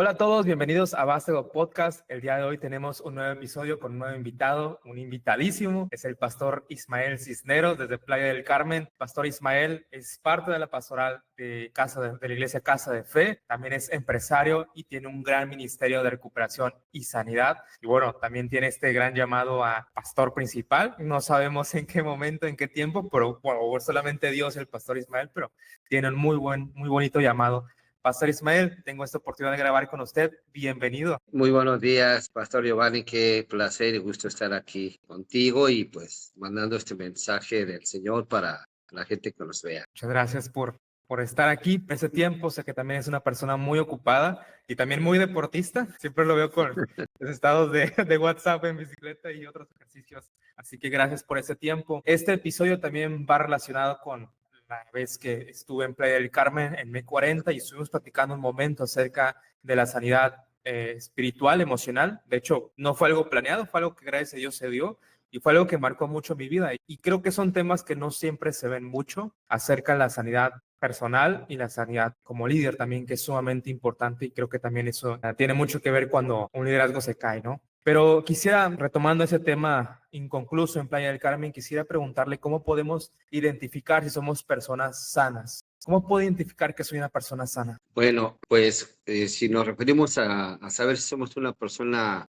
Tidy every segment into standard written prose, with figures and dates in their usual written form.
Hola a todos, bienvenidos a Vástago Podcast. El día de hoy tenemos un nuevo episodio con un nuevo invitado, un invitadísimo. Es el pastor Ismael Cisneros desde Playa del Carmen. Pastor Ismael es parte de la pastoral de la iglesia Casa de Fe. También es empresario y tiene un gran ministerio de recuperación y sanidad. Y bueno, también tiene este gran llamado a pastor principal. No sabemos en qué momento, en qué tiempo, pero bueno, solamente Dios, el pastor Ismael, pero tiene un muy bonito llamado. Pastor Ismael, tengo esta oportunidad de grabar con usted. Bienvenido. Muy buenos días, Pastor Giovanni. Qué placer y gusto estar aquí contigo y pues mandando este mensaje del Señor para la gente que nos vea. Muchas gracias por estar aquí. Ese tiempo, sé que también es una persona muy ocupada y también muy deportista. Siempre lo veo con los estados de WhatsApp en bicicleta y otros ejercicios. Así que gracias por ese tiempo. Este episodio también va relacionado con la vez que estuve en Playa del Carmen en M40 y estuvimos platicando un momento acerca de la sanidad espiritual, emocional. De hecho, no fue algo planeado, fue algo que gracias a Dios se dio y fue algo que marcó mucho mi vida. Y creo que son temas que no siempre se ven mucho acerca de la sanidad personal y la sanidad como líder también, que es sumamente importante y creo que también eso tiene mucho que ver cuando un liderazgo se cae, ¿no? Pero quisiera, retomando ese tema inconcluso en Playa del Carmen, quisiera preguntarle cómo podemos identificar si somos personas sanas. ¿Cómo puedo identificar que soy una persona sana? Bueno, pues si nos referimos a saber si somos una persona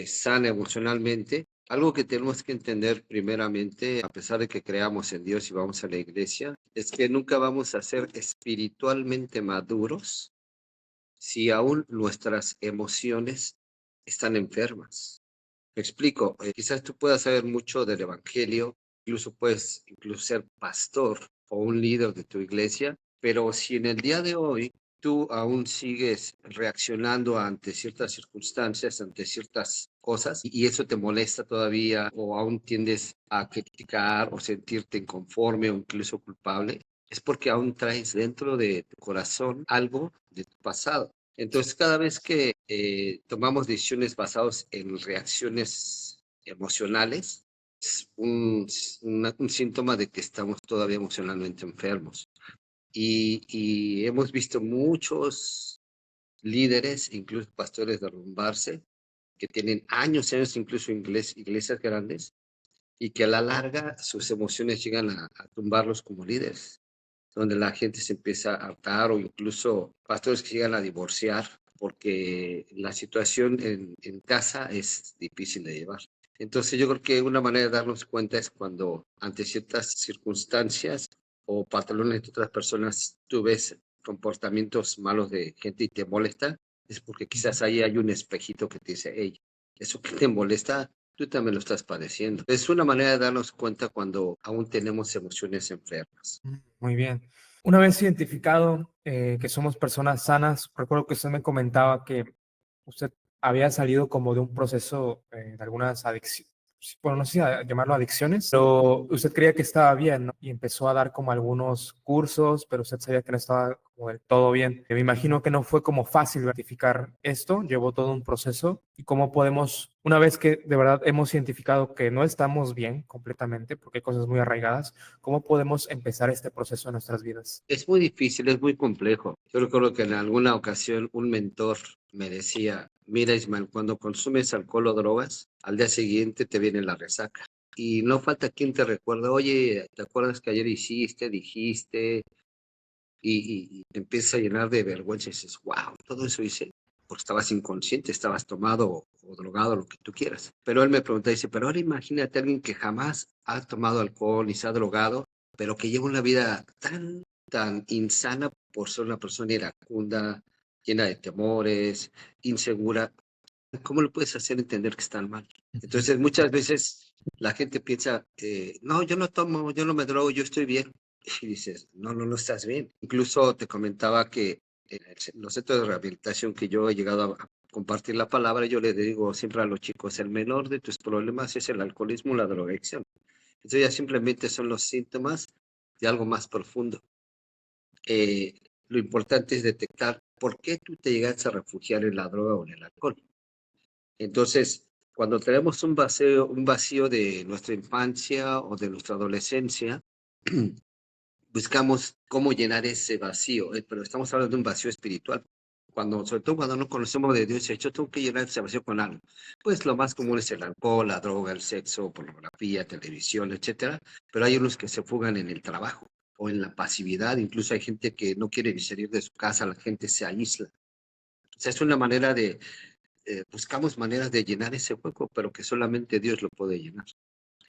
sana emocionalmente, algo que tenemos que entender primeramente, a pesar de que creamos en Dios y vamos a la iglesia, es que nunca vamos a ser espiritualmente maduros si aún nuestras emociones están enfermas. Me explico, quizás tú puedas saber mucho del evangelio, incluso puedes ser pastor o un líder de tu iglesia, pero si en el día de hoy tú aún sigues reaccionando ante ciertas circunstancias, ante ciertas cosas, y eso te molesta todavía, o aún tiendes a criticar o sentirte inconforme o incluso culpable, es porque aún traes dentro de tu corazón algo de tu pasado. Entonces, cada vez que tomamos decisiones basadas en reacciones emocionales, es un síntoma de que estamos todavía emocionalmente enfermos. Y hemos visto muchos líderes, incluso pastores, derrumbarse, que tienen años, incluso iglesias grandes, y que a la larga sus emociones llegan a tumbarlos como líderes, donde la gente se empieza a hartar o incluso pastores que llegan a divorciar porque la situación en casa es difícil de llevar. Entonces yo creo que una manera de darnos cuenta es cuando ante ciertas circunstancias o patrones de otras personas tú ves comportamientos malos de gente y te molesta, es porque quizás ahí hay un espejito que te dice, hey, eso que te molesta, tú también lo estás padeciendo. Es una manera de darnos cuenta cuando aún tenemos emociones enfermas. Muy bien. Una vez identificado que somos personas sanas, recuerdo que usted me comentaba que usted había salido como de un proceso de algunas adicciones, bueno, no sé si llamarlo adicciones, pero usted creía que estaba bien, ¿no? Y empezó a dar como algunos cursos, pero usted sabía que no estaba como del todo bien. Me imagino que no fue como fácil identificar esto, llevó todo un proceso. ¿Y cómo podemos, una vez que de verdad hemos identificado que no estamos bien completamente, porque hay cosas muy arraigadas, cómo podemos empezar este proceso en nuestras vidas? Es muy difícil, es muy complejo. Yo recuerdo que en alguna ocasión un mentor me decía, mira Ismael, cuando consumes alcohol o drogas, al día siguiente te viene la resaca. Y no falta quien te recuerde, oye, ¿te acuerdas que ayer hiciste, dijiste? Y te empieza a llenar de vergüenza y dices, wow, todo eso hice porque estabas inconsciente, estabas tomado o drogado, lo que tú quieras. Pero él me pregunta, dice, pero ahora imagínate a alguien que jamás ha tomado alcohol ni se ha drogado, pero que lleva una vida tan insana por ser una persona iracunda, llena de temores, insegura. ¿Cómo lo puedes hacer entender que están mal? Entonces, muchas veces la gente piensa, no, yo no tomo, yo no me drogo, yo estoy bien. Y dices, no estás bien. Incluso te comentaba que en los centros de rehabilitación que yo he llegado a compartir la palabra, yo le digo siempre a los chicos, el menor de tus problemas es el alcoholismo, la drogadicción. Entonces ya simplemente son los síntomas de algo más profundo. Eh, lo importante es detectar por qué tú te llegaste a refugiar en la droga o en el alcohol. Entonces, cuando tenemos un vacío de nuestra infancia o de nuestra adolescencia, buscamos cómo llenar ese vacío, pero estamos hablando de un vacío espiritual. sobre todo cuando no conocemos de Dios, yo tengo que llenar ese vacío con algo. Pues lo más común es el alcohol, la droga, el sexo, pornografía, televisión, etcétera. Pero hay unos que se fugan en el trabajo o en la pasividad. Incluso hay gente que no quiere ni salir de su casa, la gente se aísla. O sea, es una manera de, buscamos maneras de llenar ese hueco, pero que solamente Dios lo puede llenar.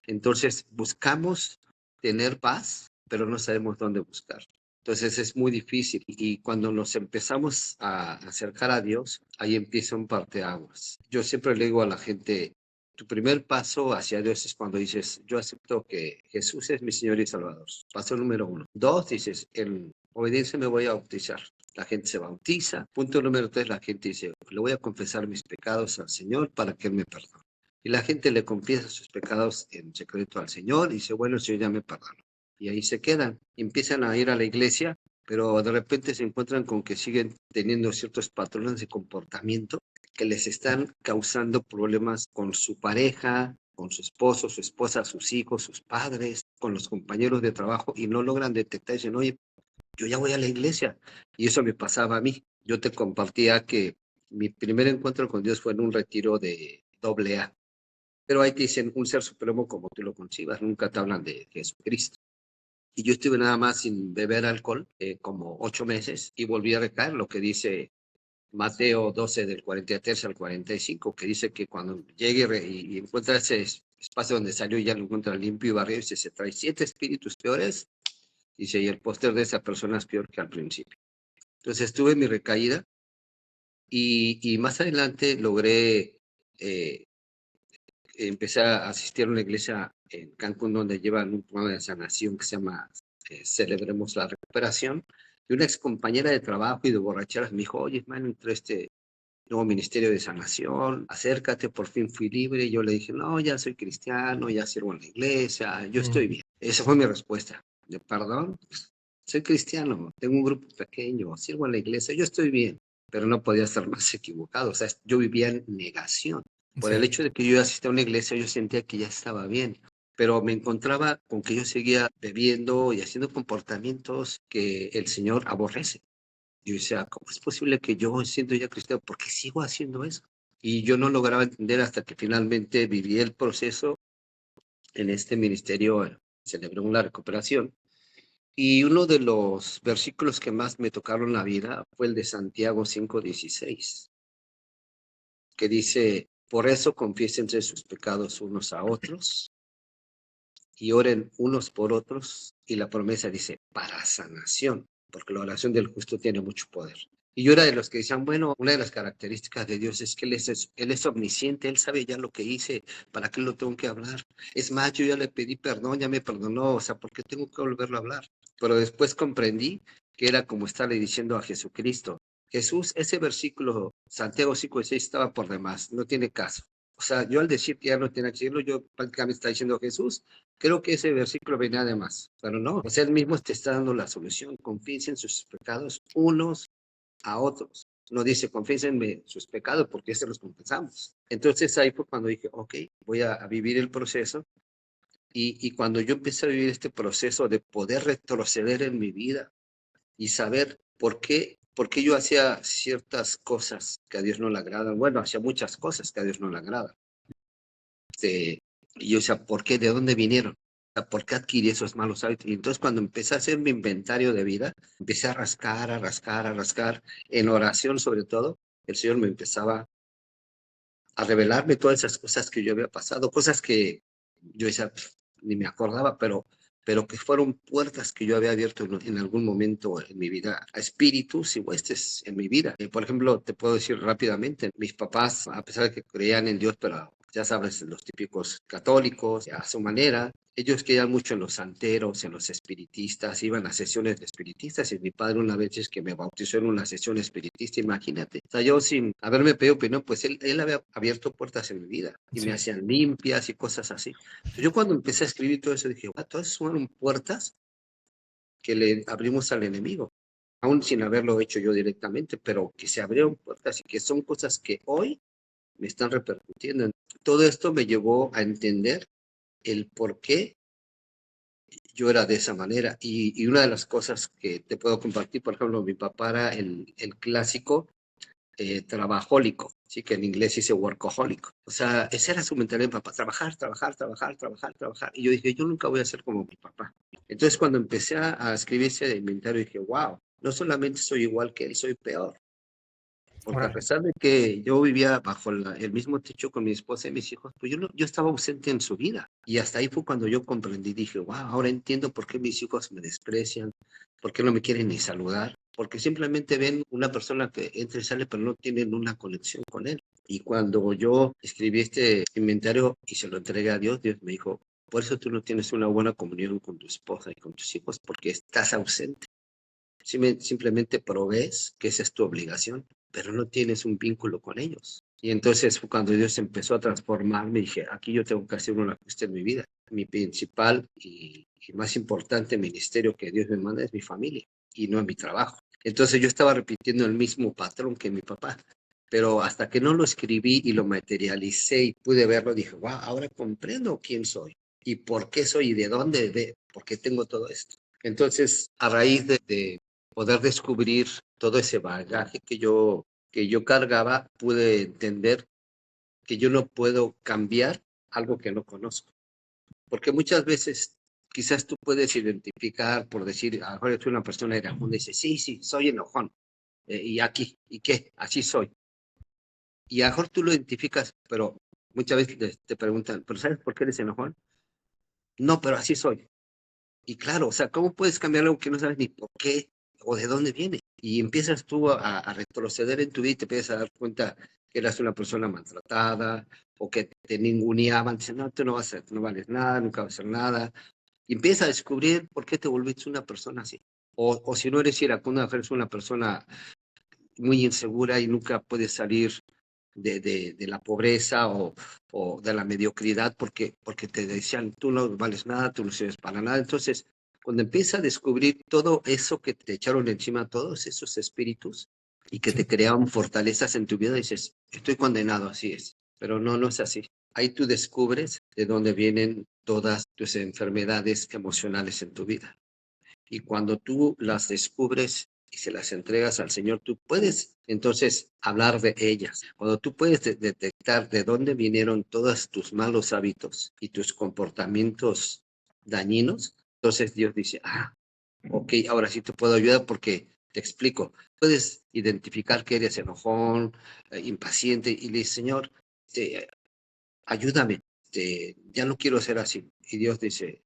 Entonces, buscamos tener paz, pero no sabemos dónde buscar. Entonces, es muy difícil. Y cuando nos empezamos a acercar a Dios, ahí empieza un parteaguas. Yo siempre le digo a la gente, tu primer paso hacia Dios es cuando dices, yo acepto que Jesús es mi Señor y Salvador. Paso número 1. 2, dices, en obediencia me voy a bautizar. La gente se bautiza. Punto número 3, la gente dice, le voy a confesar mis pecados al Señor para que Él me perdone. Y la gente le confiesa sus pecados en secreto al Señor y dice, bueno, el Señor ya me perdonó. Y ahí se quedan. Empiezan a ir a la iglesia, pero de repente se encuentran con que siguen teniendo ciertos patrones de comportamiento que les están causando problemas con su pareja, con su esposo, su esposa, sus hijos, sus padres, con los compañeros de trabajo y no logran detectar y dicen, oye, yo ya voy a la iglesia. Y eso me pasaba a mí. Yo te compartía que mi primer encuentro con Dios fue en un retiro de AA. Pero ahí te dicen un ser supremo como tú lo concibas, nunca te hablan de Jesucristo. Y yo estuve nada más sin beber alcohol como 8 meses y volví a recaer, lo que dice Mateo 12 del 43 al 45, que dice que cuando llegue y encuentra ese espacio donde salió ya lo encuentra limpio y barrido, dice, se trae 7 espíritus peores, dice, y el póster de esa persona es peor que al principio. Entonces tuve mi recaída y más adelante logré empecé a asistir a una iglesia en Cancún donde llevan un programa de sanación que se llama Celebremos la Recuperación. Y una ex compañera de trabajo y de borracheras me dijo, oye, hermano, entré este nuevo ministerio de sanación, acércate, por fin fui libre. Y yo le dije, no, ya soy cristiano, ya sirvo en la iglesia, yo estoy bien. Esa fue mi respuesta. De perdón, soy cristiano, tengo un grupo pequeño, sirvo en la iglesia, yo estoy bien. Pero no podía estar más equivocado. O sea, yo vivía en negación. Por el Sí. hecho de que yo asistía a una iglesia, yo sentía que ya estaba bien, pero me encontraba con que yo seguía bebiendo y haciendo comportamientos que el Señor aborrece. Yo decía, ¿cómo es posible que yo, siendo ya cristiano, por qué sigo haciendo eso? Y yo no lograba entender hasta que finalmente viví el proceso en este ministerio, celebré una recuperación. Y uno de los versículos que más me tocaron la vida fue el de Santiago 5:16, que dice, por eso confiésense sus pecados unos a otros y oren unos por otros. Y la promesa dice, para sanación, porque la oración del justo tiene mucho poder. Y yo era de los que decían, bueno, una de las características de Dios es que Él es omnisciente, Él sabe ya lo que hice, ¿para qué lo tengo que hablar? Es más, yo ya le pedí perdón, ya me perdonó, o sea, ¿por qué tengo que volverlo a hablar? Pero después comprendí que era como estarle diciendo a Jesucristo, Jesús, ese versículo, Santiago 5:6 estaba por demás, no tiene caso. O sea, yo al decir que ya no tiene que decirlo, yo prácticamente está diciendo Jesús, creo que ese versículo venía de más, pero no, o sea, él mismo te está dando la solución, confiesen sus pecados unos a otros. No dice, confiésenme sus pecados porque se los confesamos. Entonces ahí fue cuando dije, ok, voy a vivir el proceso. Y cuando yo empecé a vivir este proceso de poder retroceder en mi vida y saber por qué yo hacía ciertas cosas que a Dios no le agradan, bueno, hacía muchas cosas que a Dios no le agradan. Y yo decía, ¿por qué? ¿De dónde vinieron? ¿Por qué adquirí esos malos hábitos? Y entonces cuando empecé a hacer mi inventario de vida, empecé a rascar, a rascar, a rascar, en oración sobre todo, el Señor me empezaba a revelarme todas esas cosas que yo había pasado, cosas que yo decía, ni me acordaba, pero que fueron puertas que yo había abierto en algún momento en mi vida a espíritus y huestes en mi vida. Por ejemplo, te puedo decir rápidamente, mis papás, a pesar de que creían en Dios, pero ya sabes, los típicos católicos, a su manera, ellos creían mucho en los santeros, en los espiritistas, iban a sesiones de espiritistas y mi padre una vez es que me bautizó en una sesión espiritista, imagínate. O sea, yo sin haberme pedido opinión, pues él había abierto puertas en mi vida y me Sí. hacían limpias y cosas así. Entonces, yo cuando empecé a escribir todo eso dije, todas esas fueron puertas que le abrimos al enemigo, aún sin haberlo hecho yo directamente, pero que se abrieron puertas y que son cosas que hoy me están repercutiendo. Todo esto me llevó a entender el por qué yo era de esa manera. Y una de las cosas que te puedo compartir, por ejemplo, mi papá era el clásico trabajólico, ¿sí? Que en inglés dice workaholic. O sea, esa era su mentalidad de papá, trabajar, trabajar, trabajar, trabajar, trabajar. Y yo dije, yo nunca voy a ser como mi papá. Entonces, cuando empecé a escribir ese inventario, dije, wow, no solamente soy igual que él, soy peor. Porque a Órale. pesar de que yo vivía bajo el mismo techo con mi esposa y mis hijos, pues yo, yo estaba ausente en su vida. Y hasta ahí fue cuando yo comprendí, dije, wow, ahora entiendo por qué mis hijos me desprecian, por qué no me quieren ni saludar, porque simplemente ven una persona que entra y sale, pero no tienen una conexión con él. Y cuando yo escribí este inventario y se lo entregué a Dios, Dios me dijo, por eso tú no tienes una buena comunión con tu esposa y con tus hijos, porque estás ausente. Simplemente provees, que esa es tu obligación, pero no tienes un vínculo con ellos. Y entonces cuando Dios empezó a transformarme, dije, aquí yo tengo que hacer un ajuste en mi vida. Mi principal y más importante ministerio que Dios me manda es mi familia y no mi trabajo. Entonces yo estaba repitiendo el mismo patrón que mi papá, pero hasta que no lo escribí y lo materialicé y pude verlo, dije, wow, ahora comprendo quién soy y por qué soy y de dónde, por qué tengo todo esto. Entonces, a raíz de poder descubrir todo ese bagaje que yo cargaba, pude entender que yo no puedo cambiar algo que no conozco. Porque muchas veces quizás tú puedes identificar por decir, a lo mejor soy una persona iracunda y dices, sí, sí, soy enojón. Y aquí, ¿y qué? Así soy. Y a lo mejor tú lo identificas, pero muchas veces te preguntan, ¿pero sabes por qué eres enojón? No, pero así soy. Y claro, o sea, ¿cómo puedes cambiar algo que no sabes ni por qué o de dónde viene? Y empiezas tú a retroceder en tu vida y te empiezas a dar cuenta que eras una persona maltratada o que te ninguneaban, dicen, no, tú no vas a, no vales nada, nunca vas a hacer nada. Y empiezas a descubrir por qué te volviste una persona así. O si no eres iracunda, eres una persona muy insegura y nunca puedes salir de la pobreza o de la mediocridad porque te decían, tú no vales nada, tú no sirves para nada. Entonces, cuando empiezas a descubrir todo eso que te echaron encima, todos esos espíritus y que te Sí, creaban fortalezas en tu vida, dices, estoy condenado, así es. Pero no, no es así. Ahí tú descubres de dónde vienen todas tus enfermedades emocionales en tu vida. Y cuando tú las descubres y se las entregas al Señor, tú puedes entonces hablar de ellas. Cuando tú puedes detectar de dónde vinieron todos tus malos hábitos y tus comportamientos dañinos, entonces Dios dice, ah, ok, ahora sí te puedo ayudar porque te explico. Puedes identificar que eres enojón, impaciente y le dices, Señor, ayúdame, ya no quiero ser así. Y Dios dice,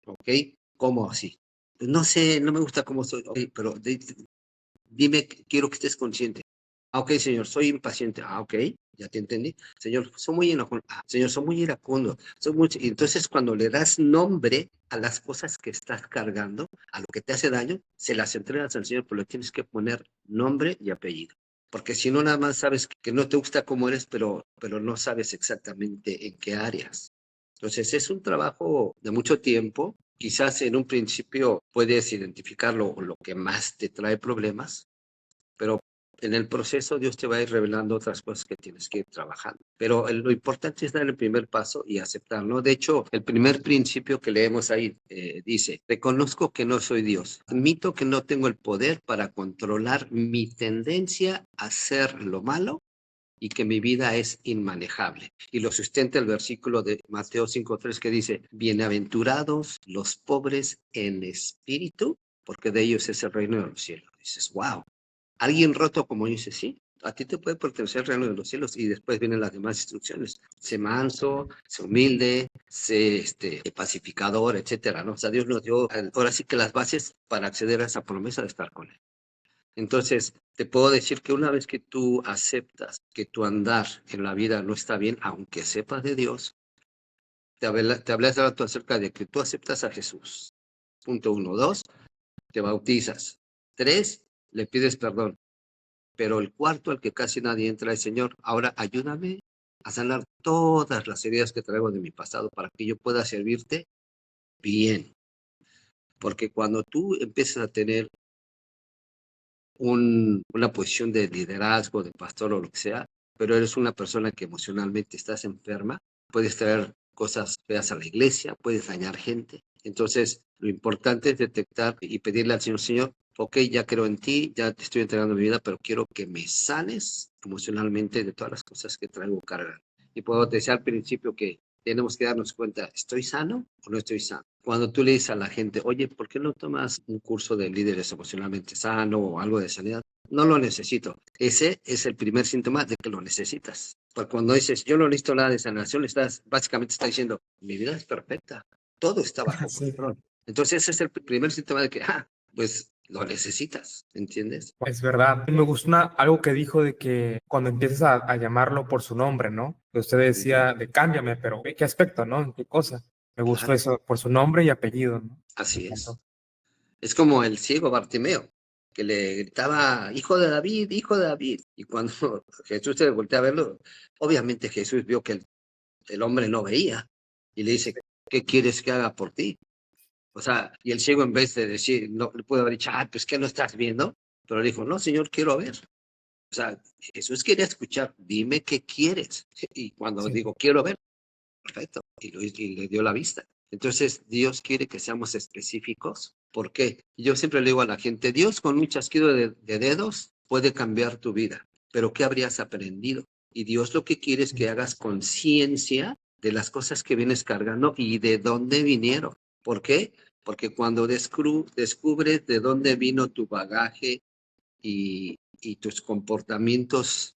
ok, ¿cómo así? Pues no sé, no me gusta cómo soy, ok, pero dime, quiero que estés consciente. Ah, ok, señor, soy impaciente. Ah, ok, ya te entendí. Señor, soy muy enojón. Ah, señor, soy muy iracundo. Soy muy... Y entonces, cuando le das nombre a las cosas que estás cargando, a lo que te hace daño, se las entregas al Señor, pero le tienes que poner nombre y apellido. Porque si no, nada más sabes que no te gusta cómo eres, pero no sabes exactamente en qué áreas. Entonces, es un trabajo de mucho tiempo. Quizás en un principio puedes identificar lo que más te trae problemas, pero en el proceso Dios te va a ir revelando otras cosas que tienes que ir trabajando. Pero lo importante es dar el primer paso y aceptarlo. De hecho, el primer principio que leemos ahí dice, reconozco que no soy Dios. Admito que no tengo el poder para controlar mi tendencia a hacer lo malo y que mi vida es inmanejable. Y lo sustenta el versículo de Mateo 5:3 que dice, bienaventurados los pobres en espíritu, porque de ellos es el reino de los cielos. Dices, wow, alguien roto como dice, sí, a ti te puede pertenecer el reino de los cielos y después vienen las demás instrucciones. Sé manso, sé humilde, sé pacificador, etcétera, ¿no? O sea, Dios nos dio ahora sí que las bases para acceder a esa promesa de estar con él. Entonces, te puedo decir que una vez que tú aceptas que tu andar en la vida no está bien, aunque sepas de Dios, te hablé hace rato acerca de que tú aceptas a Jesús. Punto uno. Dos, te bautizas. Tres, le pides perdón. Pero el cuarto, al que casi nadie entra, es Señor, ahora ayúdame a sanar todas las heridas que traigo de mi pasado para que yo pueda servirte bien. Porque cuando tú empiezas a tener una posición de liderazgo, de pastor o lo que sea, pero eres una persona que emocionalmente estás enferma, puedes traer cosas feas a la iglesia, puedes dañar gente. Entonces, lo importante es detectar y pedirle al Señor, Señor, ok, ya creo en ti, ya te estoy entregando mi vida, pero quiero que me sanes emocionalmente de todas las cosas que traigo carga. Y puedo te decía al principio que tenemos que darnos cuenta, ¿estoy sano o no estoy sano? Cuando tú le dices a la gente, oye, ¿por qué no tomas un curso de líderes emocionalmente sano o algo de sanidad? No lo necesito. Ese es el primer síntoma de que lo necesitas. Porque cuando dices, yo no necesito nada de sanación, básicamente está diciendo, mi vida es perfecta, todo está bajo Sí. control. Entonces ese es el primer síntoma de que, pues lo necesitas, ¿entiendes? Es verdad. Me gustó algo que dijo de que cuando empieces a llamarlo por su nombre, ¿no? Que usted decía de cámbiame, pero ¿en qué aspecto, no? ¿En qué cosa? Me gustó Claro, eso, por su nombre y apellido, ¿no? Me así es. encantó. Es como el ciego Bartimeo, que le gritaba, hijo de David, hijo de David. Y cuando Jesús se voltea a verlo, obviamente Jesús vio que el hombre no veía y le dice, ¿qué quieres que haga por ti? O sea, y el ciego en vez de decir, no, le puede haber dicho, pues que no estás viendo, pero le dijo, no, Señor, quiero ver. O sea, Jesús quería escuchar, dime qué quieres. Y cuando Sí. digo, quiero ver, perfecto, y le dio la vista. Entonces, Dios quiere que seamos específicos. ¿Por qué? Yo siempre le digo a la gente, Dios con un chasquido de dedos puede cambiar tu vida, pero ¿qué habrías aprendido? Y Dios lo que quiere es que hagas conciencia de las cosas que vienes cargando y de dónde vinieron. ¿Por qué? Porque cuando descubres de dónde vino tu bagaje y tus comportamientos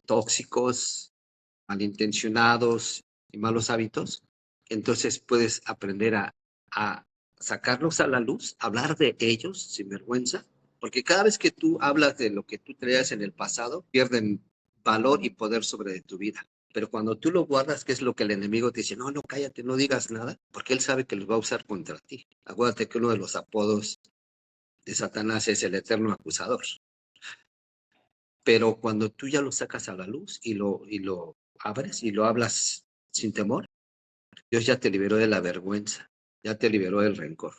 tóxicos, malintencionados y malos hábitos, entonces puedes aprender a sacarlos a la luz, hablar de ellos sin vergüenza, porque cada vez que tú hablas de lo que tú traías en el pasado, pierden valor y poder sobre tu vida. Pero cuando tú lo guardas, que es lo que el enemigo te dice, no, no, cállate, no digas nada, porque él sabe que los va a usar contra ti. Acuérdate que uno de los apodos de Satanás es el eterno acusador. Pero cuando tú ya lo sacas a la luz y lo abres y lo hablas sin temor, Dios ya te liberó de la vergüenza, ya te liberó del rencor.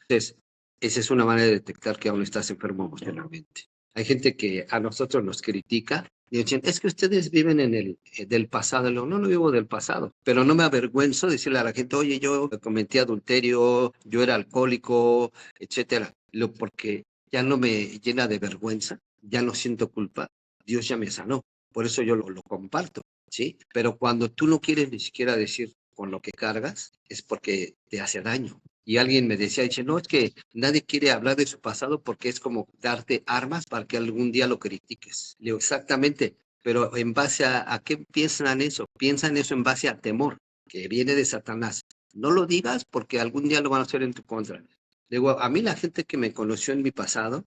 Entonces, esa es una manera de detectar que aún estás enfermo emocionalmente. Hay gente que a nosotros nos critica y dicen, es que ustedes viven en el del pasado. No, no vivo del pasado, pero no me avergüenzo decirle a la gente, oye, yo cometí adulterio, yo era alcohólico, etcétera. Porque ya no me llena de vergüenza, ya no siento culpa, Dios ya me sanó. Por eso yo lo comparto, ¿sí? Pero cuando tú no quieres ni siquiera decir con lo que cargas, es porque te hace daño. Y alguien me decía, dice, no, es que nadie quiere hablar de su pasado porque es como darte armas para que algún día lo critiques. Le digo, exactamente, pero ¿en base a qué piensan eso? Piensan eso en base a temor, que viene de Satanás. No lo digas porque algún día lo van a hacer en tu contra. Le digo, a mí la gente que me conoció en mi pasado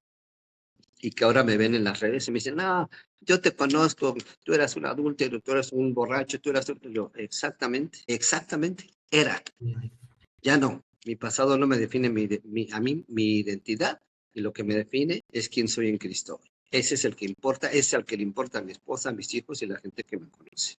y que ahora me ven en las redes y me dicen, no, yo te conozco, tú eras un adúltero, tú eras un borracho, tú eras... Yo, exactamente, exactamente, era. Ya no, mi pasado no me define a mí, mi identidad, y lo que me define es quién soy en Cristo. Ese es el que importa, ese es al que le importa a mi esposa, a mis hijos y la gente que me conoce.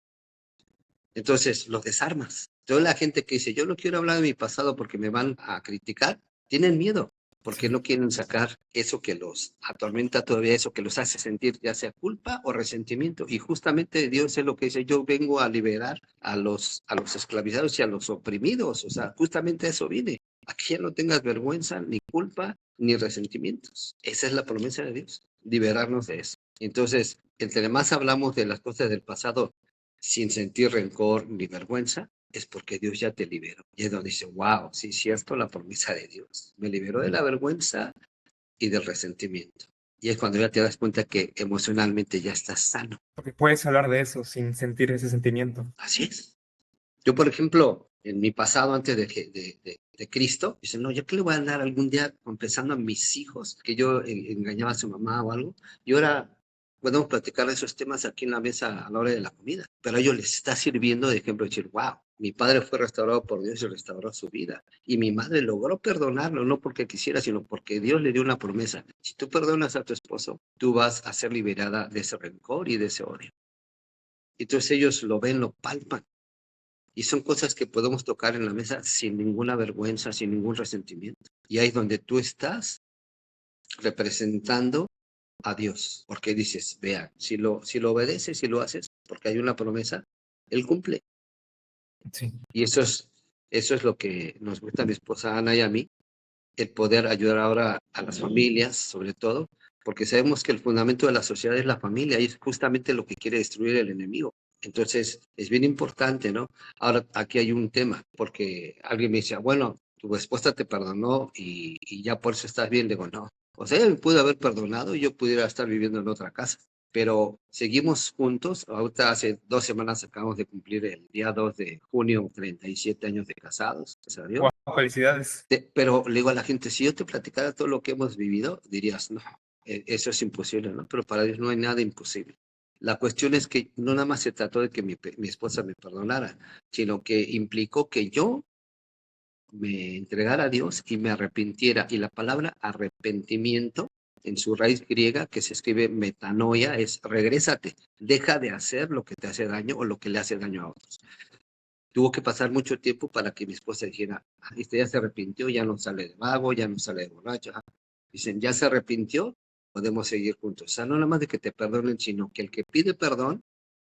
Entonces, los desarmas. Toda la gente que dice, yo no quiero hablar de mi pasado porque me van a criticar, tienen miedo, porque Sí. no quieren sacar eso que los atormenta todavía, eso que los hace sentir ya sea culpa o resentimiento. Y justamente Dios es lo que dice, yo vengo a liberar a los esclavizados y a los oprimidos. O sea, justamente a eso vine. Aquí ya no tengas vergüenza, ni culpa, ni resentimientos. Esa es la promesa de Dios, liberarnos de eso. Entonces, entre más hablamos de las cosas del pasado sin sentir rencor ni vergüenza, es porque Dios ya te liberó. Y es donde dice, wow, sí es cierto la promesa de Dios. Me liberó de la vergüenza y del resentimiento. Y es cuando ya te das cuenta que emocionalmente ya estás sano. Porque puedes hablar de eso sin sentir ese sentimiento. Así es. Yo, por ejemplo, en mi pasado antes de Cristo, dicen, no, ¿yo qué le voy a dar algún día confesando a mis hijos que yo engañaba a su mamá o algo? Y ahora podemos platicar de esos temas aquí en la mesa a la hora de la comida, pero a ellos les está sirviendo de ejemplo decir, wow, mi padre fue restaurado por Dios y restauró su vida. Y mi madre logró perdonarlo, no porque quisiera, sino porque Dios le dio una promesa. Si tú perdonas a tu esposo, tú vas a ser liberada de ese rencor y de ese odio. Entonces ellos lo ven, lo palpan. Y son cosas que podemos tocar en la mesa sin ninguna vergüenza, sin ningún resentimiento. Y ahí es donde tú estás representando a Dios. Porque dices, vea, si lo obedeces, si lo haces, porque hay una promesa, Él cumple. Sí. Y eso es lo que nos gusta a mi esposa Ana y a mí, el poder ayudar ahora a las familias, sobre todo, porque sabemos que el fundamento de la sociedad es la familia y es justamente lo que quiere destruir el enemigo. Entonces, es bien importante, ¿no? Ahora, aquí hay un tema, porque alguien me dice, bueno, tu esposa te perdonó y ya por eso estás bien. Digo, no. O sea, ella me pudo haber perdonado y yo pudiera estar viviendo en otra casa. Pero seguimos juntos. Ahorita hace 2 semanas acabamos de cumplir el día 2 de junio, 37 años de casados, gracias a Dios. Wow, felicidades. Pero le digo a la gente, si yo te platicara todo lo que hemos vivido, dirías, no, eso es imposible, ¿no? Pero para Dios no hay nada imposible. La cuestión es que no nada más se trató de que mi esposa me perdonara, sino que implicó que yo me entregara a Dios y me arrepintiera. Y la palabra arrepentimiento, en su raíz griega, que se escribe metanoia, es regrésate, deja de hacer lo que te hace daño o lo que le hace daño a otros. Tuvo que pasar mucho tiempo para que mi esposa dijera, este ya se arrepintió, ya no sale de vago, ya no sale de borracho. Dicen, ya se arrepintió, podemos seguir juntos. O sea, no nada más de que te perdonen, sino que el que pide perdón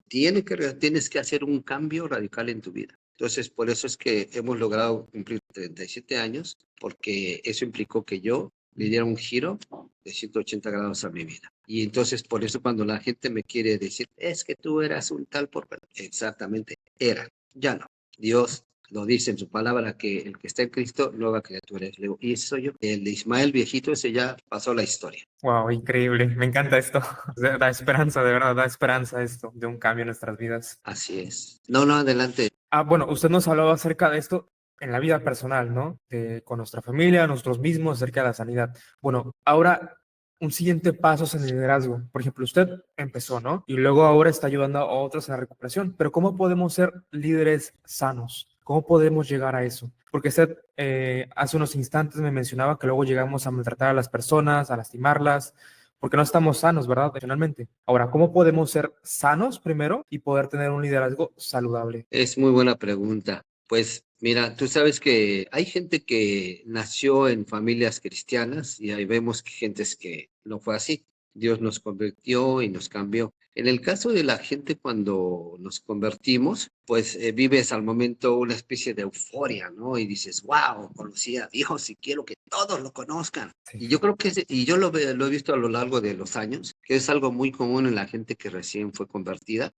tienes que hacer un cambio radical en tu vida. Entonces, por eso es que hemos logrado cumplir 37 años, porque eso implicó que yo le diera un giro de 180 grados a mi vida. Y entonces, por eso cuando la gente me quiere decir, es que tú eras un tal por... Exactamente, era, ya no. Dios lo dice en su palabra que el que está en Cristo, nueva criatura es. Y ese soy yo. El de Ismael viejito, ese ya pasó la historia. Wow, increíble. Me encanta esto. Da esperanza, de verdad, da esperanza esto de un cambio en nuestras vidas. Así es. No, no, adelante. Bueno, usted nos hablaba acerca de esto en la vida personal, ¿no? Con nuestra familia, nosotros mismos, acerca de la sanidad. Bueno, ahora un siguiente paso es el liderazgo. Por ejemplo, usted empezó, ¿no? Y luego ahora está ayudando a otros en la recuperación. Pero ¿cómo podemos ser líderes sanos? ¿Cómo podemos llegar a eso? Porque usted hace unos instantes me mencionaba que luego llegamos a maltratar a las personas, a lastimarlas, porque no estamos sanos, ¿verdad? Emocionalmente. Ahora, ¿cómo podemos ser sanos primero y poder tener un liderazgo saludable? Es muy buena pregunta. Pues mira, tú sabes que hay gente que nació en familias cristianas y ahí vemos que gentes que no fue así. Dios nos convirtió y nos cambió. En el caso de la gente cuando nos convertimos, pues vives al momento una especie de euforia, ¿no? Y dices, wow, conocí a Dios y quiero que todos lo conozcan. Sí. Y yo creo que, y yo lo he visto a lo largo de los años, que es algo muy común en la gente que recién fue convertida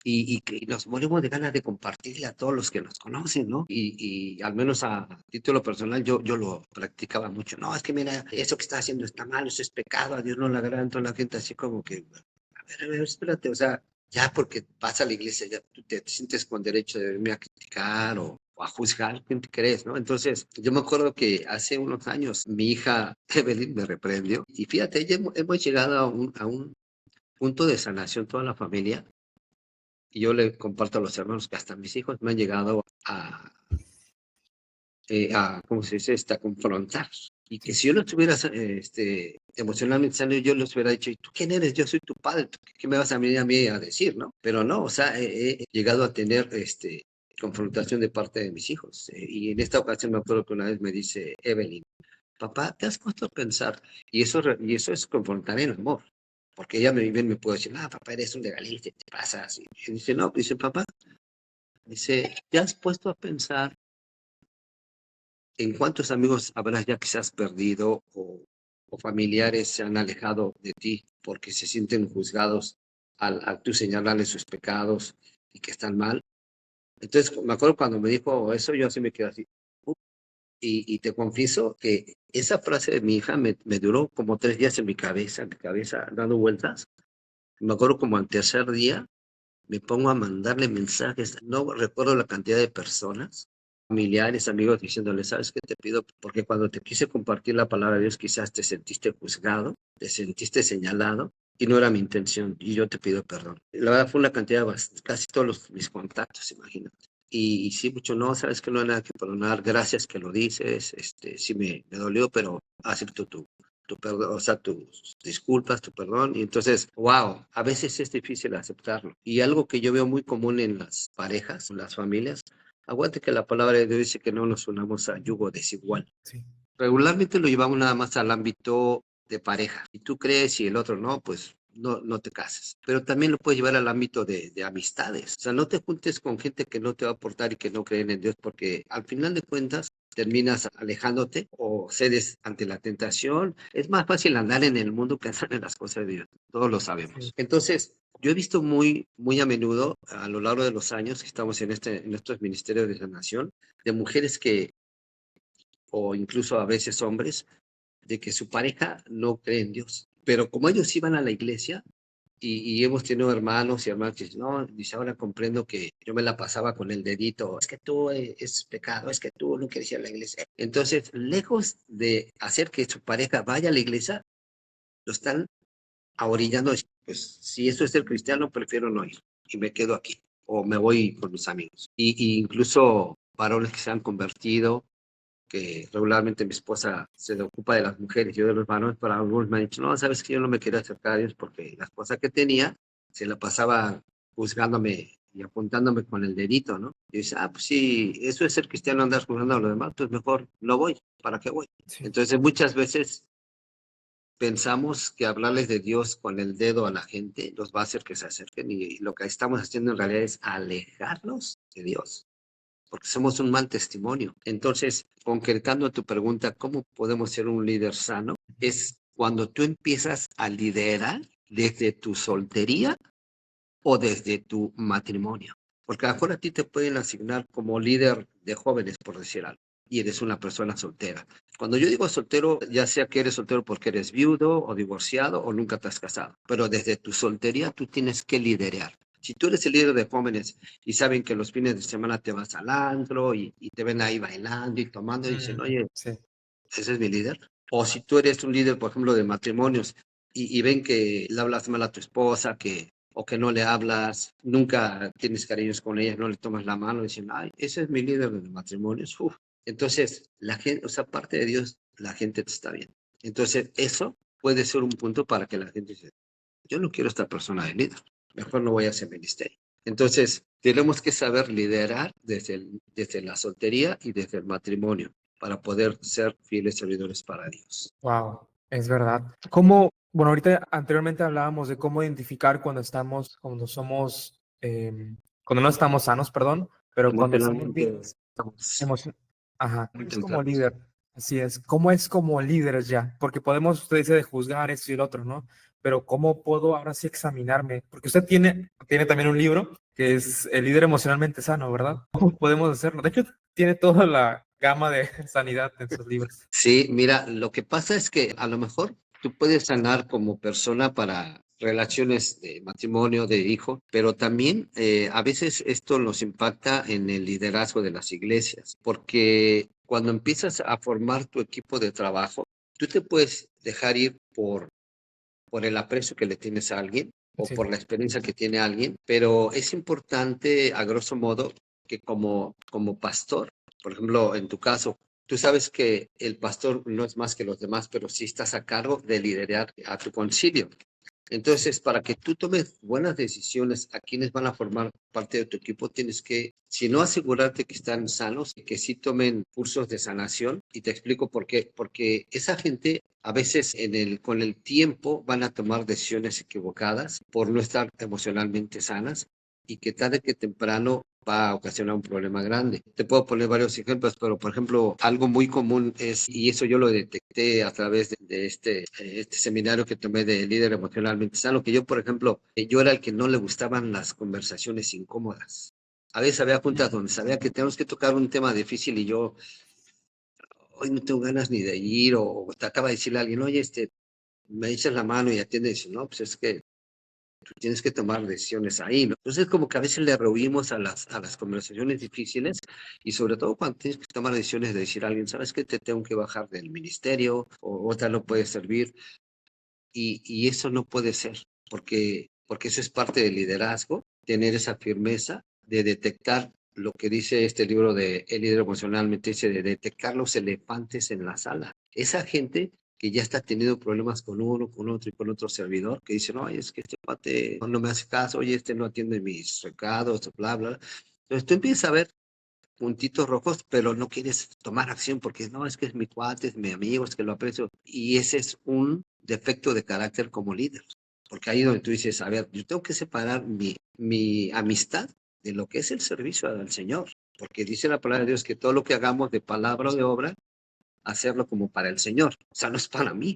y que nos morimos de ganas de compartirle a todos los que nos conocen, ¿no? Y al menos a título personal yo lo practicaba mucho. No, es que mira, eso que está haciendo está mal, eso es pecado, a Dios no le agrada. Toda la gente así como que, a ver, espérate, o sea, ya porque vas a la iglesia, ya tú te sientes con derecho de verme a criticar o a juzgar, ¿quién te crees, no? Entonces, yo me acuerdo que hace unos años mi hija Evelyn me reprendió y fíjate, ya hemos llegado a un punto de sanación toda la familia. Y yo le comparto a los hermanos que hasta mis hijos me han llegado ¿cómo se dice? A confrontar. Y que si yo no estuviera emocionalmente sano, yo les hubiera dicho, ¿y tú quién eres? Yo soy tu padre, ¿qué me vas a venir a mí a decir, no? Pero no, o sea, he llegado a tener confrontación de parte de mis hijos. Y en esta ocasión me acuerdo que una vez me dice Evelyn, papá, ¿te has puesto a pensar? Y eso es confrontar en amor. Porque ella bien me puede decir, papá, eres un legalista, te pasas. Y dice, no, dice, papá, dice, ¿te has puesto a pensar en cuántos amigos habrás ya quizás perdido o familiares se han alejado de ti porque se sienten juzgados al tú señalarles sus pecados y que están mal? Entonces, me acuerdo cuando me dijo eso, yo así me quedé así. Y te confieso que esa frase de mi hija me duró como 3 días en mi cabeza, dando vueltas. Me acuerdo como al tercer día me pongo a mandarle mensajes, no recuerdo la cantidad de personas, familiares, amigos, diciéndole, ¿sabes qué te pido? Porque cuando te quise compartir la palabra de Dios, quizás te sentiste juzgado, te sentiste señalado, y no era mi intención, y yo te pido perdón. La verdad fue una cantidad, casi todos mis contactos, imagínate. Y sí, mucho no, sabes que no hay nada que perdonar, gracias que lo dices, sí me dolió, pero acepto tu perdón, o sea, tus disculpas, tu perdón, y entonces, wow, a veces es difícil aceptarlo. Y algo que yo veo muy común en las parejas, en las familias, aguante que la palabra de Dios dice que no nos unamos a yugo desigual. Sí. Regularmente lo llevamos nada más al ámbito de pareja. Si tú crees y el otro no, pues no te cases. Pero también lo puedes llevar al ámbito de amistades. O sea, no te juntes con gente que no te va a aportar y que no creen en Dios, porque al final de cuentas, terminas alejándote o cedes ante la tentación. Es más fácil andar en el mundo que andar en las cosas de Dios. Todos lo sabemos. Sí. Entonces, yo he visto muy a menudo, a lo largo de los años que estamos en estos ministerios de sanación, de mujeres que, o incluso a veces hombres, de que su pareja no cree en Dios. Pero como ellos iban a la iglesia, y hemos tenido hermanos y hermanas que dicen, no, dice, ahora comprendo que yo me la pasaba con el dedito, es que tú es pecado, es que tú no quieres ir a la iglesia. Entonces, lejos de hacer que su pareja vaya a la iglesia, lo están ahorillando. Pues si eso es ser cristiano, prefiero no ir y me quedo aquí o me voy con mis amigos. Y incluso varones que se han convertido, que regularmente mi esposa se ocupa de las mujeres, yo de los varones, para algunos me han dicho, no, sabes que yo no me quería acercar a Dios porque la esposa que tenía se la pasaba juzgándome y apuntándome con el dedito, ¿no? Y dice, pues sí, eso es ser cristiano, andar juzgando a los demás, pues mejor no voy, ¿para qué voy? Sí. Entonces muchas veces pensamos que hablarles de Dios con el dedo a la gente los va a hacer que se acerquen y lo que estamos haciendo en realidad es alejarlos de Dios porque somos un mal testimonio. Entonces, concretando tu pregunta, ¿cómo podemos ser un líder sano? Es cuando tú empiezas a liderar desde tu soltería o desde tu matrimonio. Porque a lo mejor a ti te pueden asignar como líder de jóvenes, por decir algo, y eres una persona soltera. Cuando yo digo soltero, ya sea que eres soltero porque eres viudo o divorciado o nunca te has casado, pero desde tu soltería tú tienes que liderar. Si tú eres el líder de jóvenes y saben que los fines de semana te vas al antro y te ven ahí bailando y tomando y dicen, oye, Sí. ese es mi líder. O si tú eres un líder, por ejemplo, de matrimonios y ven que le hablas mal a tu esposa, o que no le hablas, nunca tienes cariños con ella, no le tomas la mano, dicen, ay, ese es mi líder de matrimonios. Uf. Entonces, la gente, o sea, parte de Dios, la gente te está bien. Entonces, eso puede ser un punto para que la gente dice, yo no quiero esta persona de líder, mejor no voy a hacer ministerio. Entonces, tenemos que saber liderar desde la soltería y desde el matrimonio para poder ser fieles servidores para Dios. Wow, es verdad. ¿Cómo, bueno, ahorita anteriormente hablábamos de cómo identificar cuando no estamos sanos, perdón, pero cuando estamos bien, Emocionalmente estamos emoción, ajá, muy es como tempranos. líder, así es. ¿Cómo es como líderes ya? Porque podemos, usted dice de juzgar esto y el otro, ¿no? Pero ¿cómo puedo ahora sí examinarme? Porque usted tiene también un libro que es El líder emocionalmente sano, ¿verdad? ¿Cómo podemos hacerlo? De hecho, tiene toda la gama de sanidad en sus libros. Sí, mira, lo que pasa es que a lo mejor tú puedes sanar como persona para relaciones de matrimonio, de hijo, pero también a veces esto nos impacta en el liderazgo de las iglesias, porque cuando empiezas a formar tu equipo de trabajo, tú te puedes dejar ir por el aprecio que le tienes a alguien o Sí, por la experiencia que tiene alguien, pero es importante, a grosso modo, que como pastor, por ejemplo, en tu caso, tú sabes que el pastor no es más que los demás, pero sí estás a cargo de liderar a tu concilio. sí. Entonces, para que tú tomes buenas decisiones a quienes van a formar parte de tu equipo, tienes que, si no asegurarte que están sanos, que sí tomen cursos de sanación. Y te explico por qué. Porque esa gente a veces con el tiempo van a tomar decisiones equivocadas por no estar emocionalmente sanas y que tarde que temprano va a ocasionar un problema grande. Te puedo poner varios ejemplos, pero por ejemplo, algo muy común es, y eso yo lo detecté a través de este seminario que tomé de líder emocionalmente sano, que yo, por ejemplo, yo era el que no le gustaban las conversaciones incómodas. A veces había juntas donde sabía que tenemos que tocar un tema difícil y yo hoy no tengo ganas ni de ir, o te acaba de decirle a alguien, oye, me echas la mano y atiende y dice, no, pues es que tú tienes que tomar decisiones ahí, ¿no? Entonces, como que a veces le rehuimos a las conversaciones difíciles y sobre todo cuando tienes que tomar decisiones de decir a alguien, ¿sabes qué? Te tengo que bajar del ministerio o otra no puede servir y eso no puede ser porque eso es parte del liderazgo, tener esa firmeza de detectar lo que dice este libro de El líder emocionalmente, dice de detectar los elefantes en la sala. Esa gente que ya está teniendo problemas con uno, con otro y con otro servidor, que dice, no, es que este pate no me hace caso, oye, este no atiende mis recados, bla, bla. Entonces tú empiezas a ver puntitos rojos, pero no quieres tomar acción porque no, es que es mi cuate, es mi amigo, es que lo aprecio. Y ese es un defecto de carácter como líder. Porque ahí donde tú dices, a ver, yo tengo que separar mi amistad de lo que es el servicio al Señor. porque dice la palabra de Dios que todo lo que hagamos de palabra o de obra, hacerlo como para el Señor, o sea, no es para mí.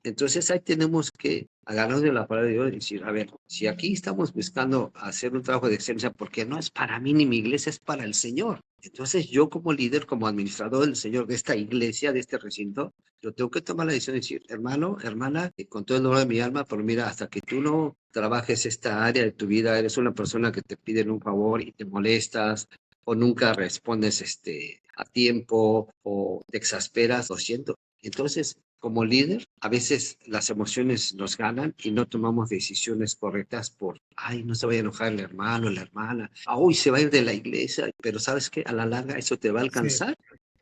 Entonces ahí tenemos que agarrarnos de la palabra de Dios y decir, a ver, si aquí estamos buscando hacer un trabajo de excelencia, porque no es para mí ni mi iglesia, es para el Señor. Entonces yo como líder, como administrador del Señor de esta iglesia, de este recinto, yo tengo que tomar la decisión de decir, hermano, hermana, con todo el dolor de mi alma, pero mira, hasta que tú no trabajes esta área de tu vida, eres una persona que te piden un favor y te molestas, o nunca respondes a tiempo, o te exasperas, lo siento. Entonces, como líder, a veces las emociones nos ganan y no tomamos decisiones correctas por, ay, no se vaya a enojar el hermano, la hermana, uy, se va a ir de la iglesia, pero ¿sabes qué? A la larga eso te va a Sí. alcanzar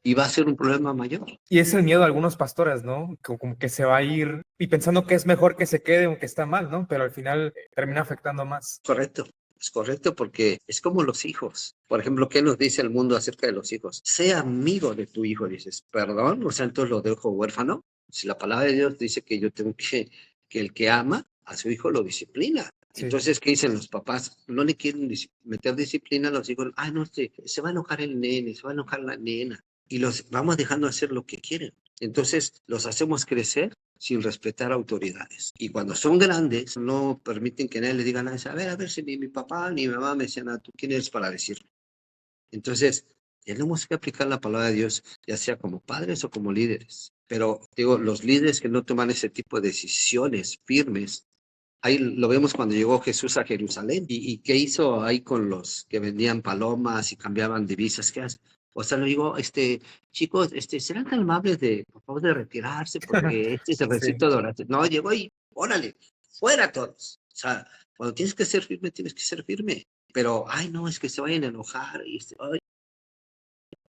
y va a ser un problema mayor. Y es el miedo de algunos pastores, ¿no? Como que se va a ir y pensando que es mejor que se quede aunque está mal, ¿no? Pero al final termina afectando más. Correcto. Es correcto porque es como los hijos. Por ejemplo, ¿qué nos dice el mundo acerca de los hijos? Sea amigo de tu hijo, dices, perdón, o sea, entonces lo dejo huérfano. Si la palabra de Dios dice que yo tengo que el que ama a su hijo lo disciplina. Sí. Entonces, ¿qué dicen los papás? No le quieren meter disciplina a los hijos. Ah, no, se va a enojar el nene, se va a enojar la nena. Y los vamos dejando hacer lo que quieren. Entonces, los hacemos crecer sin respetar autoridades. Y cuando son grandes, no permiten que nadie les diga nada. A ver, si ni mi papá ni mi mamá me decían nada, ¿tú quién eres para decirlo? Entonces, tenemos que aplicar la palabra de Dios, ya sea como padres o como líderes. Pero, digo, los líderes que no toman ese tipo de decisiones firmes, ahí lo vemos cuando llegó Jesús a Jerusalén. ¿Y qué hizo ahí con los que vendían palomas y cambiaban divisas? ¿Qué hace? O sea, le digo, chicos, ¿serán tan amables de, por favor, de retirarse? Porque este es el Sí. recinto de oración. No, llegó ahí, órale, fuera todos. O sea, cuando tienes que ser firme, tienes que ser firme. Pero, ay, no, es que se vayan a enojar y ay,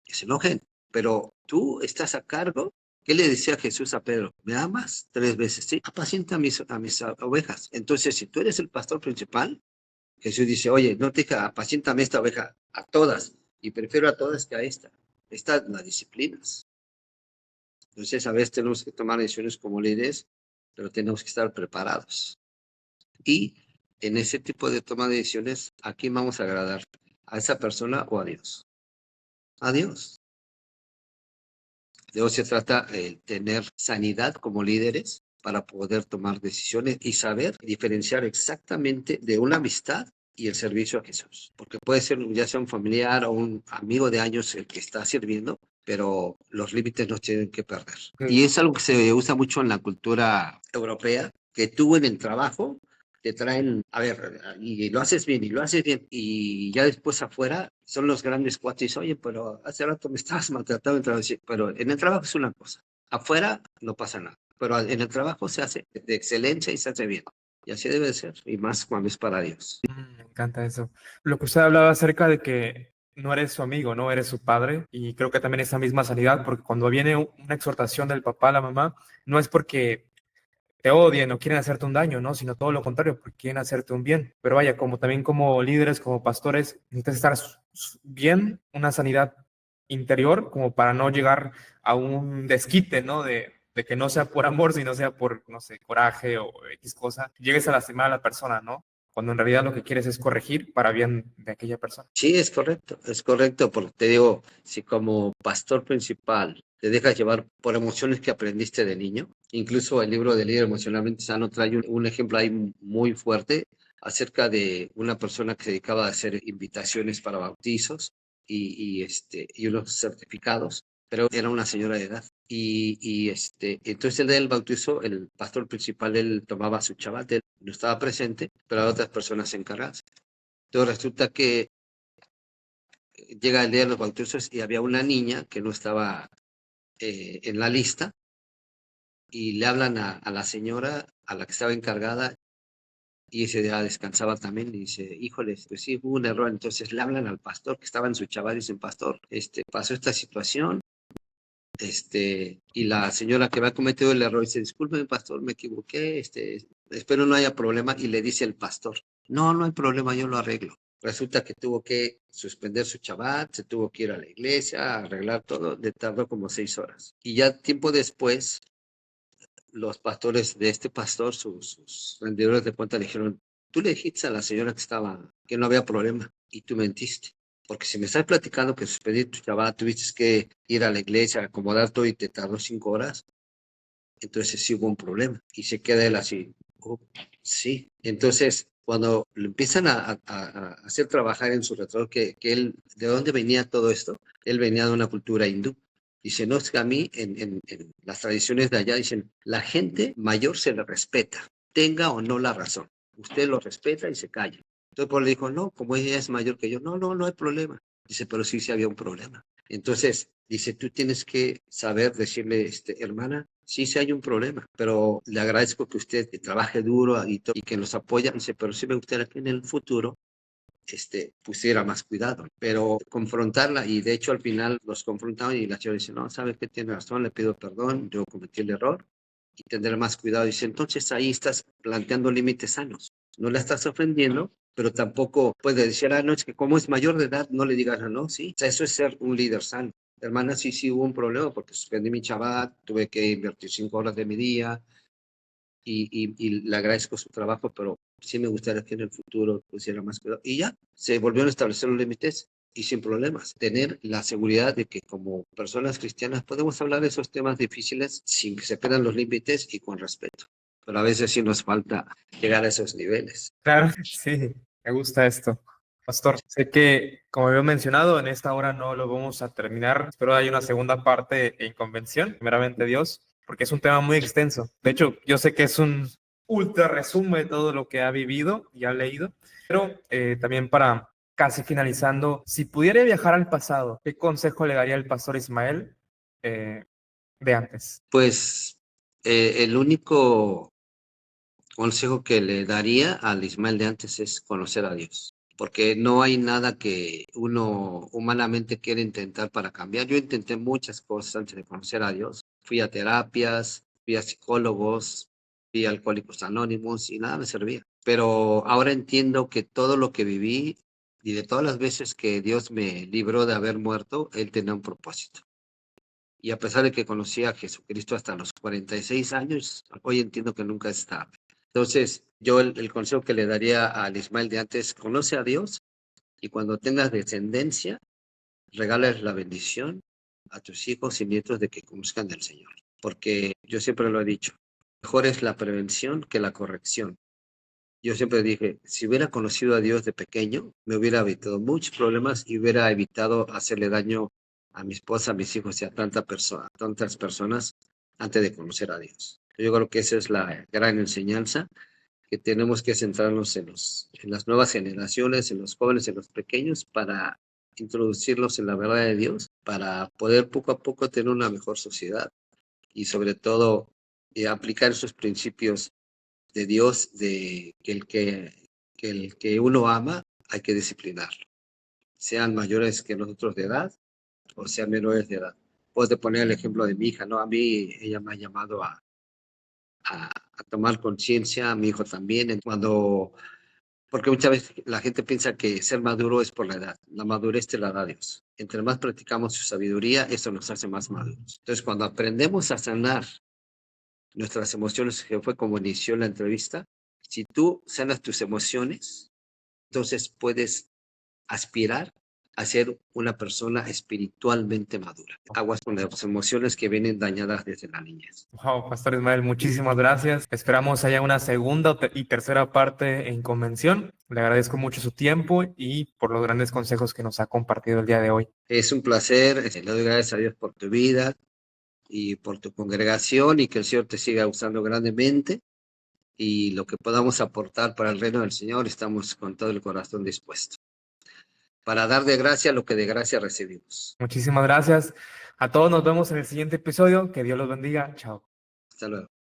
que se enojen. Pero tú estás a cargo. ¿Qué le decía Jesús a Pedro? ¿Me amas? 3 veces, sí. Apacienta a mis ovejas. Entonces, si tú eres el pastor principal, Jesús dice, oye, no te diga, apaciéntame esta oveja, a todas. Y prefiero a todas que a esta. Estas las disciplinas. Entonces, a veces tenemos que tomar decisiones como líderes, pero tenemos que estar preparados. Y en ese tipo de toma de decisiones, ¿a quién vamos a agradar? ¿A esa persona o a Dios? A Dios. De eso se trata el tener sanidad como líderes para poder tomar decisiones y saber diferenciar exactamente de una amistad y el servicio a Jesús. Porque puede ser ya sea un familiar o un amigo de años el que está sirviendo, pero los límites no tienen que perder. Y es algo que se usa mucho en la cultura europea, que tú en el trabajo te traen, a ver, y lo haces bien, y lo haces bien, y ya después afuera son los grandes cuates, oye, pero hace rato me estabas maltratando en el trabajo, sí, pero en el trabajo es una cosa, afuera no pasa nada, pero en el trabajo se hace de excelencia y se hace bien, y así debe de ser, y más cuando es para Dios. Me encanta eso. Lo que usted hablaba acerca de que no eres su amigo, no eres su padre, y creo que también esa misma sanidad, porque cuando viene una exhortación del papá a la mamá, no es porque te odien o quieren hacerte un daño, ¿no? Sino todo lo contrario, porque quieren hacerte un bien. Pero vaya, como también como líderes, como pastores, necesitas estar bien, una sanidad interior, como para no llegar a un desquite, ¿no? De que no sea por amor, sino sea por, no sé, coraje o X cosa, llegues a lastimar a la persona, ¿no? Cuando en realidad lo que quieres es corregir para bien de aquella persona. Sí, es correcto, porque te digo, si como pastor principal te dejas llevar por emociones que aprendiste de niño, incluso el libro de Líder Emocionalmente Sano trae un ejemplo ahí muy fuerte acerca de una persona que se dedicaba a hacer invitaciones para bautizos y unos certificados, pero era una señora de edad. Entonces el día del bautizo, el pastor principal, él tomaba su chaval, él no estaba presente, pero a otras personas encargadas. Entonces resulta que llega el día de los bautizos y había una niña que no estaba en la lista y le hablan a la señora, a la que estaba encargada, y ese día descansaba también y dice, híjoles, pues sí, hubo un error. Entonces le hablan al pastor que estaba en su chaval y dicen, pastor, pasó esta situación, y la señora que había cometido el error dice, disculpe, pastor, me equivoqué, espero no haya problema, y le dice el pastor, no, no hay problema, yo lo arreglo. Resulta que tuvo que suspender su Shabbat, se tuvo que ir a la iglesia, a arreglar todo, le tardó como 6 horas. Y ya tiempo después, los pastores de este pastor, sus rendidores de cuenta, le dijeron, tú le dijiste a la señora que no había problema, y tú mentiste. Porque si me estás platicando que suspendí tu Shabbat, tuviste que ir a la iglesia, acomodar todo y te tardó 5 horas, entonces sí hubo un problema. Y se queda él así, "Oh, sí". Entonces, cuando lo empiezan a hacer trabajar en su retrato, que él, ¿de dónde venía todo esto? Él venía de una cultura hindú. Dice, no, es que a mí, en las tradiciones de allá, dicen, la gente mayor se le respeta, tenga o no la razón. Usted lo respeta y se calla. Entonces, pues le dijo, no, como ella es mayor que yo, no, no, no hay problema. Dice, pero sí, sí había un problema. Entonces, dice, tú tienes que saber decirle, hermana, sí, sí hay un problema, pero le agradezco que usted trabaje duro y que nos apoya. Dice, pero sí me gustaría que en el futuro pusiera más cuidado, pero confrontarla, y de hecho al final los confrontaron y la chica dice, no, sabe que tiene razón, le pido perdón, yo cometí el error y tendré más cuidado. Dice, entonces ahí estás planteando límites sanos, no la estás ofendiendo, pero tampoco puedes decir, no, es que como es mayor de edad, no le digas, no, sí, o sea, eso es ser un líder sano. Hermana, sí, sí hubo un problema porque suspendí mi Shabbat, tuve que invertir 5 horas de mi día, y le agradezco su trabajo, pero sí me gustaría que en el futuro pusiera más cuidado. Y ya, se volvieron a establecer los límites y sin problemas. Tener la seguridad de que como personas cristianas podemos hablar de esos temas difíciles sin que se pierdan los límites y con respeto. Pero a veces sí nos falta llegar a esos niveles. Claro, sí, me gusta esto. Pastor, sé que, como había mencionado, en esta hora no lo vamos a terminar. Espero haya una segunda parte en convención, primeramente Dios, porque es un tema muy extenso. De hecho, yo sé que es un ultra resumen de todo lo que ha vivido y ha leído, pero también para casi finalizando, si pudiera viajar al pasado, ¿qué consejo le daría al pastor Ismael de antes? Pues el único consejo que le daría al Ismael de antes es conocer a Dios, porque no hay nada que uno humanamente quiera intentar para cambiar. Yo intenté muchas cosas antes de conocer a Dios. Fui a terapias, fui a psicólogos, fui a Alcohólicos Anónimos y nada me servía. Pero ahora entiendo que todo lo que viví y de todas las veces que Dios me libró de haber muerto, Él tenía un propósito. Y a pesar de que conocí a Jesucristo hasta los 46 años, hoy entiendo que nunca es tarde. Entonces, yo el consejo que le daría al Ismael de antes, conoce a Dios y cuando tengas descendencia, regálales la bendición a tus hijos y nietos de que conozcan del Señor. Porque yo siempre lo he dicho, mejor es la prevención que la corrección. Yo siempre dije, si hubiera conocido a Dios de pequeño, me hubiera evitado muchos problemas y hubiera evitado hacerle daño a mi esposa, a mis hijos y a tantas personas antes de conocer a Dios. Yo creo que esa es la gran enseñanza, que tenemos que centrarnos en las nuevas generaciones, en los jóvenes, en los pequeños, para introducirlos en la verdad de Dios, para poder poco a poco tener una mejor sociedad y sobre todo aplicar esos principios de Dios, de que el que uno ama hay que disciplinarlo, sean mayores que nosotros de edad o sean menores de edad. Puedes poner el ejemplo de mi hija, ¿no? A mí ella me ha llamado a tomar conciencia, a mi hijo también, porque muchas veces la gente piensa que ser maduro es por la edad. La madurez te la da Dios. Entre más practicamos su sabiduría, eso nos hace más maduros. Entonces, cuando aprendemos a sanar nuestras emociones, que fue como inició la entrevista, si tú sanas tus emociones, entonces puedes aspirar a ser una persona espiritualmente madura. Aguas con las emociones que vienen dañadas desde la niñez. Wow, Pastor Ismael, muchísimas gracias. Esperamos haya una segunda y tercera parte en convención. Le agradezco mucho su tiempo y por los grandes consejos que nos ha compartido el día de hoy. Es un placer, le doy gracias a Dios por tu vida y por tu congregación y que el Señor te siga usando grandemente y lo que podamos aportar para el reino del Señor, estamos con todo el corazón dispuesto para dar de gracia lo que de gracia recibimos. Muchísimas gracias. A todos nos vemos en el siguiente episodio. Que Dios los bendiga. Chao. Hasta luego.